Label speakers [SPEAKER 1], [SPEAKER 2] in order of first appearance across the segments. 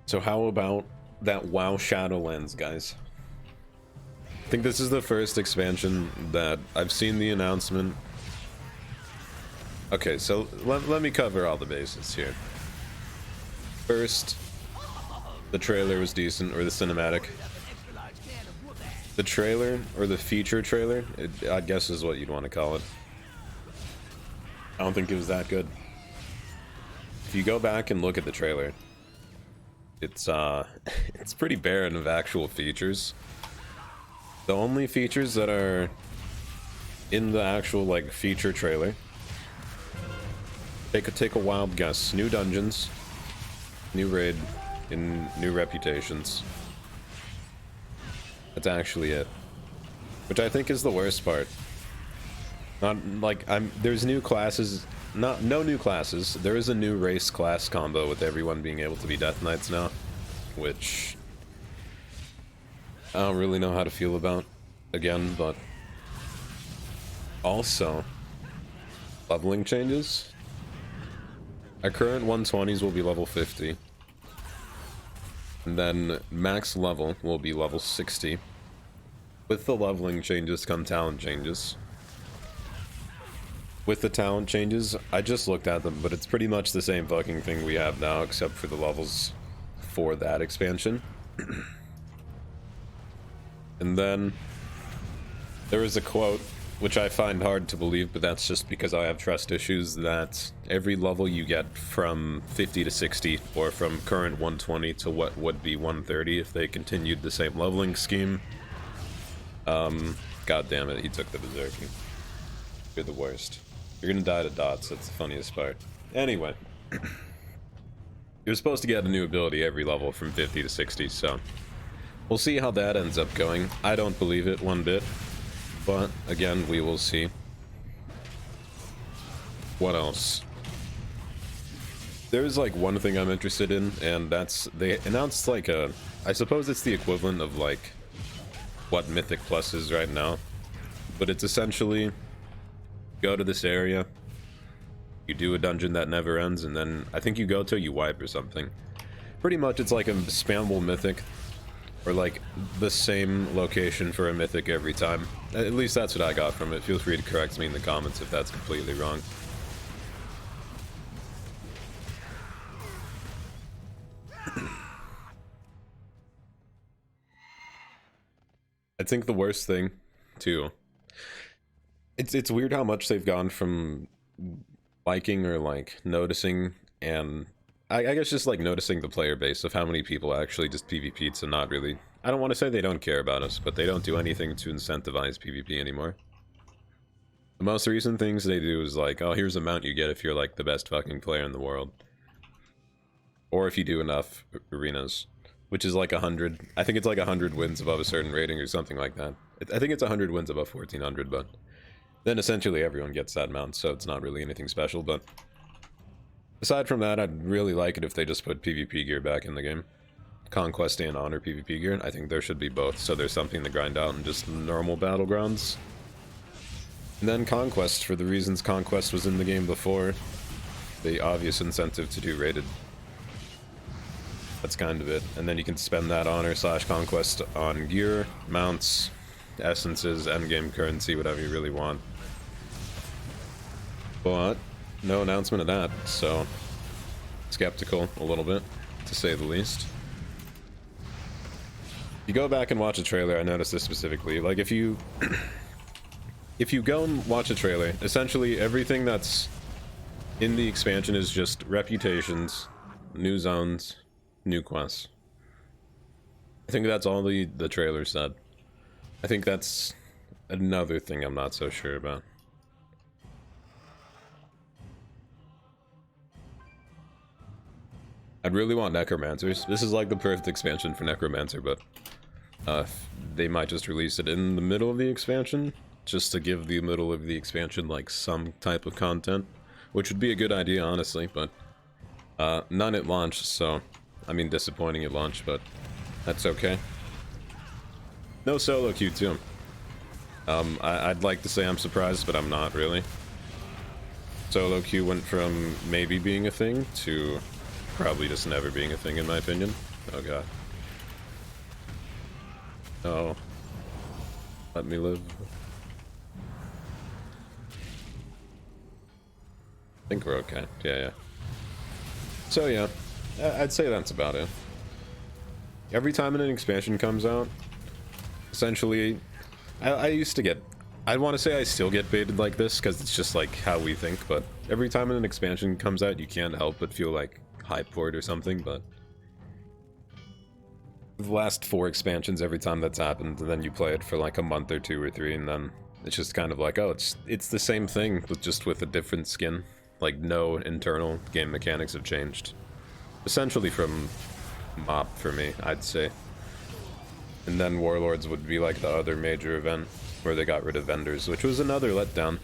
[SPEAKER 1] So how about that WoW Shadowlands, guys? I think this is the first expansion that I've seen the announcement. Okay, so let me cover all the bases here. First, the trailer was decent, or the cinematic. The trailer, or the feature trailer, I guess is what you'd want to call it. I don't think it was that good. If you go back and look at the trailer, it's it's pretty barren of actual features. The only features that are in the actual like feature trailer, take a wild guess. New dungeons, new raid, and new reputations. That's actually it. Which I think is the worst part. Not like there's new classes, no new classes. There is a new race class combo with everyone being able to be Death Knights now, which I don't really know how to feel about again, but also leveling changes. Our current 120s will be level 50. And then max level will be level 60. With the leveling changes come talent changes. With the talent changes, I just looked at them, but it's pretty much the same fucking thing we have now, except for the levels for that expansion. And then there is a quote, which I find hard to believe, but that's just because I have trust issues, that every level you get from 50 to 60, or from current 120 to what would be 130 if they continued the same leveling scheme. God damn it, he took the berserker. You're the worst. You're gonna die to dots, that's the funniest part. Anyway. You're supposed to get a new ability every level from 50 to 60, so we'll see how that ends up going. I don't believe it one bit, but again, we will see. What else? There's like one thing I'm interested in, and that's, they announced like a, I suppose it's the equivalent of like what Mythic Plus is right now, but it's essentially go to this area, you do a dungeon that never ends, and then I think you go till you wipe or something. Pretty much it's like a spammable mythic, or like the same location for a mythic every time. At least that's what I got from it. Feel free to correct me in the comments if that's completely wrong. I think the worst thing, too, it's weird how much they've gone from liking or like noticing, and I guess just like noticing the player base of how many people actually just PvP to not really. I don't want to say they don't care about us, but they don't do anything to incentivize PvP anymore. The most recent things they do is like, oh, here's a mount you get if you're like the best fucking player in the world, or if you do enough arenas, which is like 100. I think it's like 100 wins above a certain rating or something like that. I think it's 100 wins above 1400, but then essentially everyone gets that mount, so it's not really anything special. But aside from that, I'd really like it if they just put PvP gear back in the game. Conquest and Honor PvP gear. I think there should be both, so there's something to grind out in just normal battlegrounds. And then Conquest, for the reasons Conquest was in the game before. The obvious incentive to do rated. That's kind of it. And then you can spend that Honor / Conquest on gear, mounts, essences, endgame currency, whatever you really want. But no announcement of that, so skeptical a little bit, to say the least. You go back and watch a trailer, I noticed this specifically, like if you if you go and watch a trailer, essentially everything that's in the expansion is just reputations, new zones, new quests. I think that's all the trailer said. I think that's another thing I'm not so sure about. I'd really want Necromancers. This is like the perfect expansion for Necromancer, but they might just release it in the middle of the expansion, just to give the middle of the expansion like some type of content, which would be a good idea, honestly, but none at launch, so I mean disappointing at launch, but that's okay. No solo queue too. I'd like to say I'm surprised, but I'm not really. Solo queue went from maybe being a thing to probably just never being a thing in my opinion. Oh god. Oh. Let me live. I think we're okay. Yeah. So yeah, I'd say that's about it. Every time an expansion comes out, essentially, I used to get, I want to say I still get baited like this because it's just like how we think, but every time an expansion comes out, you can't help but feel like hype for it or something, but the last 4 expansions, every time that's happened, and then you play it for like a month or 2 or 3, and then it's just kind of like, oh, it's the same thing, but just with a different skin. Like, no internal game mechanics have changed. Essentially from MOP for me, I'd say. And then Warlords would be like the other major event where they got rid of vendors, which was another letdown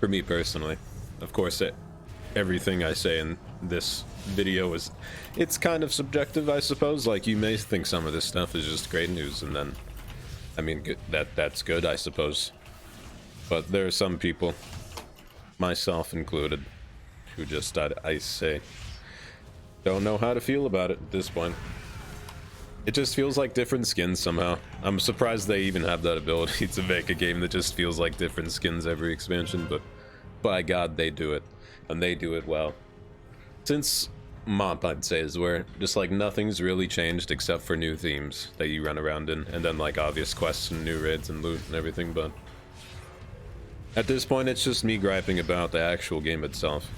[SPEAKER 1] for me personally. Of course, everything I say in this video is, it's kind of subjective, I suppose. Like, you may think some of this stuff is just great news, and then, I mean, that's good, I suppose. But there are some people, myself included, who just, I say, don't know how to feel about it at this point. It just feels like different skins somehow. I'm surprised they even have that ability to make a game that just feels like different skins every expansion, but by God, they do it. And they do it well. Since MOP, I'd say, is where just like nothing's really changed except for new themes that you run around in, and then like obvious quests and new raids and loot and everything, but at this point it's just me griping about the actual game itself,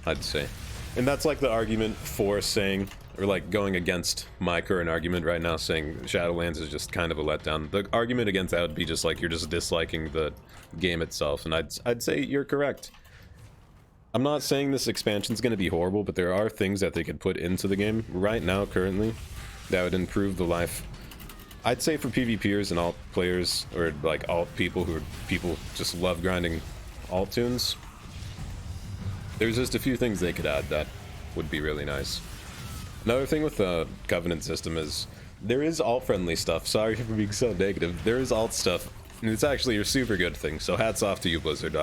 [SPEAKER 1] I'd say. And that's like the argument for saying, or like going against my current argument right now, saying Shadowlands is just kind of a letdown. The argument against that would be just like, you're just disliking the game itself, and I'd say you're correct. I'm not saying this expansion's going to be horrible, but there are things that they could put into the game right now, currently, that would improve the life. I'd say for PvPers and alt players, or like alt people who just love grinding alt tunes, there's just a few things they could add that would be really nice. Another thing with the Covenant system is there is alt-friendly stuff. Sorry for being so negative. There is alt stuff, and it's actually a super good thing, so hats off to you, Blizzard.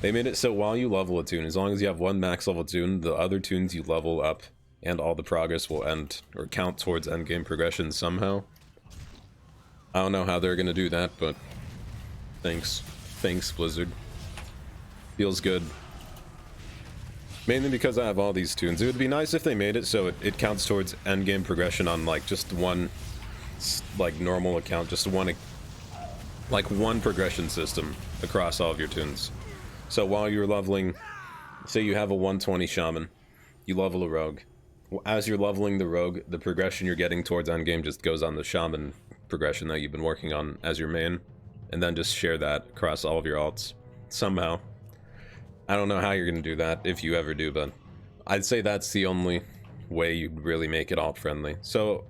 [SPEAKER 1] They made it so while you level a tune, as long as you have 1 max level tune, the other tunes you level up, and all the progress will end, or count towards endgame progression somehow. I don't know how they're gonna do that, but thanks. Thanks, Blizzard. Feels good. Mainly because I have all these tunes. It would be nice if they made it so it counts towards endgame progression on like just one, like normal account, just one progression system across all of your tunes. So while you're leveling, say you have a 120 shaman, you level a rogue. As you're leveling the rogue, the progression you're getting towards endgame just goes on the shaman progression that you've been working on as your main, and then just share that across all of your alts somehow. I don't know how you're gonna do that, if you ever do, but I'd say that's the only way you'd really make it alt friendly. So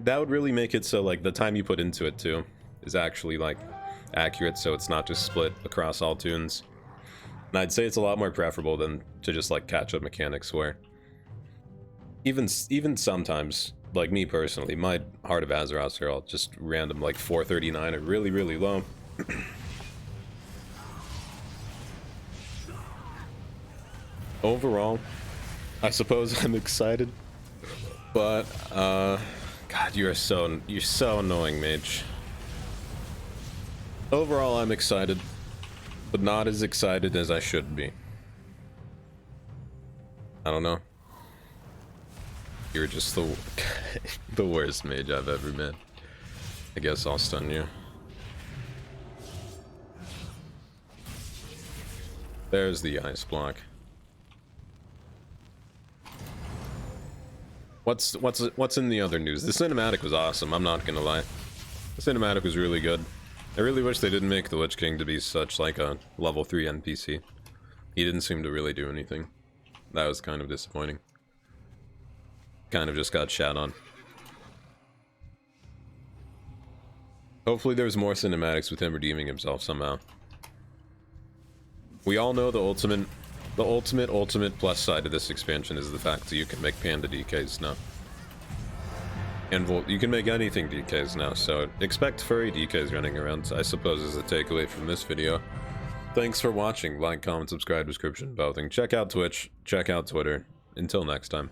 [SPEAKER 1] that would really make it so like the time you put into it too is actually like accurate, so it's not just split across all tunes. And I'd say it's a lot more preferable than to just like catch up mechanics where even sometimes, like me personally, my Heart of Azeroth are all just random like 439 or really, really low. Overall, I suppose I'm excited, but God, you're so annoying, Mage. Overall, I'm excited, but not as excited as I should be. I don't know. You're just the worst mage I've ever met. I guess I'll stun you. There's the ice block. What's in the other news? The cinematic was awesome, I'm not gonna lie. The cinematic was really good. I really wish they didn't make the Lich King to be such like a level 3 NPC. He didn't seem to really do anything. That was kind of disappointing. Kind of just got shat on. Hopefully there's more cinematics with him redeeming himself somehow. We all know the ultimate plus side of this expansion is the fact that you can make panda DKs now. And you can make anything DKs now, so expect furry DKs running around, I suppose, is the takeaway from this video. Thanks for watching. Like, comment, subscribe, description, bothing. Check out Twitch, check out Twitter. Until next time.